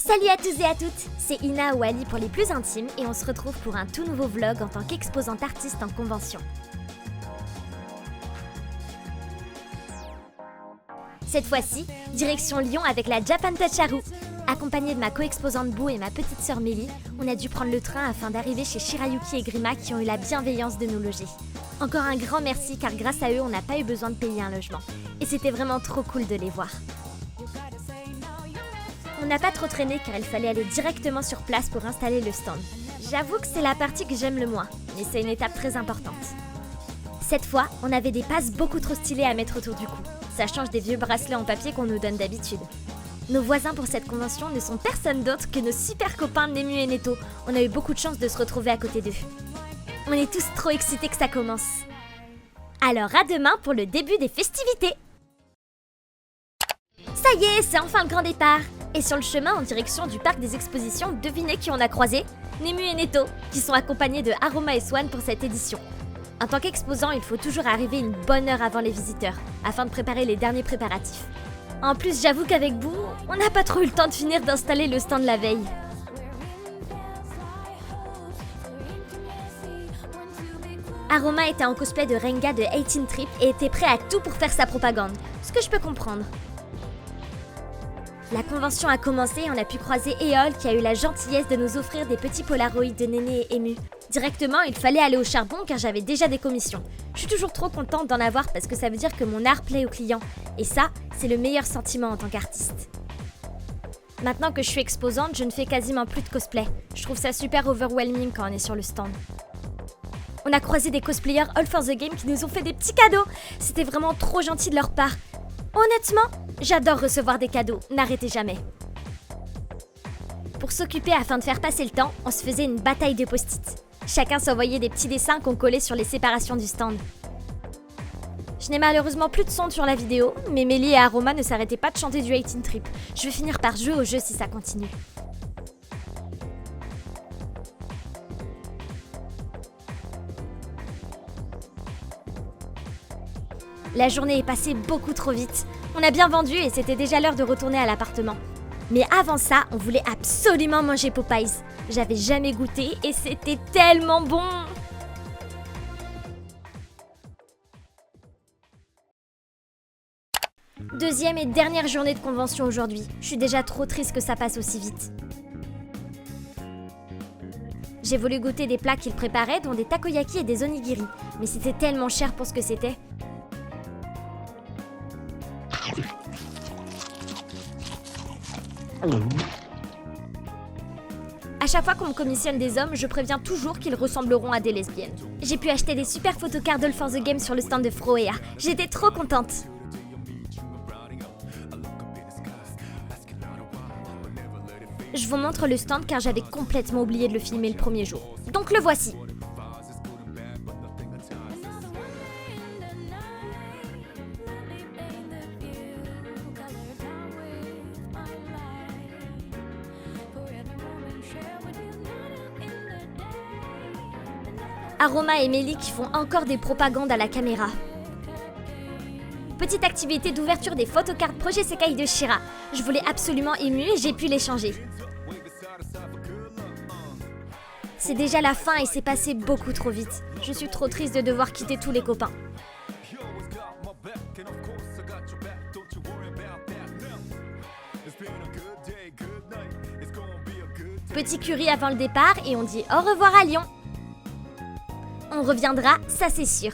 Salut à tous et à toutes, c'est Ina ou Ali pour les plus intimes et on se retrouve pour un tout nouveau vlog en tant qu'exposante artiste en convention. Cette fois-ci, direction Lyon avec la Japan Touch Haru. Accompagnée de ma co-exposante Boo et ma petite sœur Mélie, on a dû prendre le train afin d'arriver chez Shirayuki et Grima qui ont eu la bienveillance de nous loger. Encore un grand merci car grâce à eux, on n'a pas eu besoin de payer un logement. Et c'était vraiment trop cool de les voir. On n'a pas trop traîné car il fallait aller directement sur place pour installer le stand. J'avoue que c'est la partie que j'aime le moins, mais c'est une étape très importante. Cette fois, on avait des passes beaucoup trop stylées à mettre autour du cou. Ça change des vieux bracelets en papier qu'on nous donne d'habitude. Nos voisins pour cette convention ne sont personne d'autre que nos super copains Nemu et Neto. On a eu beaucoup de chance de se retrouver à côté d'eux. On est tous trop excités que ça commence. Alors à demain pour le début des festivités. Ça y est, c'est enfin le grand départ. Et sur le chemin en direction du parc des expositions, devinez qui on a croisé? Nemu et Neto, qui sont accompagnés de Aroma et Swan pour cette édition. En tant qu'exposant, il faut toujours arriver une bonne heure avant les visiteurs, afin de préparer les derniers préparatifs. En plus, j'avoue qu'avec Boo, on n'a pas trop eu le temps de finir d'installer le stand la veille. Aroma était en cosplay de Renga de 18 Trip et était prêt à tout pour faire sa propagande, ce que je peux comprendre. La convention a commencé et on a pu croiser Eol qui a eu la gentillesse de nous offrir des petits polaroids de Néné et Emu. Directement, il fallait aller au charbon car j'avais déjà des commissions. Je suis toujours trop contente d'en avoir parce que ça veut dire que mon art plaît aux clients. Et ça, c'est le meilleur sentiment en tant qu'artiste. Maintenant que je suis exposante, je ne fais quasiment plus de cosplay. Je trouve ça super overwhelming quand on est sur le stand. On a croisé des cosplayers All for the Game qui nous ont fait des petits cadeaux. C'était vraiment trop gentil de leur part. Honnêtement, j'adore recevoir des cadeaux, n'arrêtez jamais. Pour s'occuper afin de faire passer le temps, on se faisait une bataille de post-it. Chacun s'envoyait des petits dessins qu'on collait sur les séparations du stand. Je n'ai malheureusement plus de son sur la vidéo, mais Mélie et Aroma ne s'arrêtaient pas de chanter du 18 Trip. Je vais finir par jouer au jeu si ça continue. La journée est passée beaucoup trop vite. On a bien vendu et c'était déjà l'heure de retourner à l'appartement. Mais avant ça, on voulait absolument manger Popeyes. J'avais jamais goûté et c'était tellement bon! Deuxième et dernière journée de convention aujourd'hui. Je suis déjà trop triste que ça passe aussi vite. J'ai voulu goûter des plats qu'ils préparaient, dont des takoyaki et des onigiri. Mais c'était tellement cher pour ce que c'était. À chaque fois qu'on me commissionne des hommes, je préviens toujours qu'ils ressembleront à des lesbiennes. J'ai pu acheter des super photocards All for the Game sur le stand de Froea. J'étais trop contente. Je vous montre le stand car j'avais complètement oublié de le filmer le premier jour. Donc le voici. Aroma et Mélie qui font encore des propagandes à la caméra. Petite activité d'ouverture des photocards Projet Sekai de Shira. Je voulais absolument Emu et j'ai pu les changer. C'est déjà la fin et c'est passé beaucoup trop vite. Je suis trop triste de devoir quitter tous les copains. Petit curry avant le départ et on dit au revoir à Lyon. On reviendra, ça c'est sûr.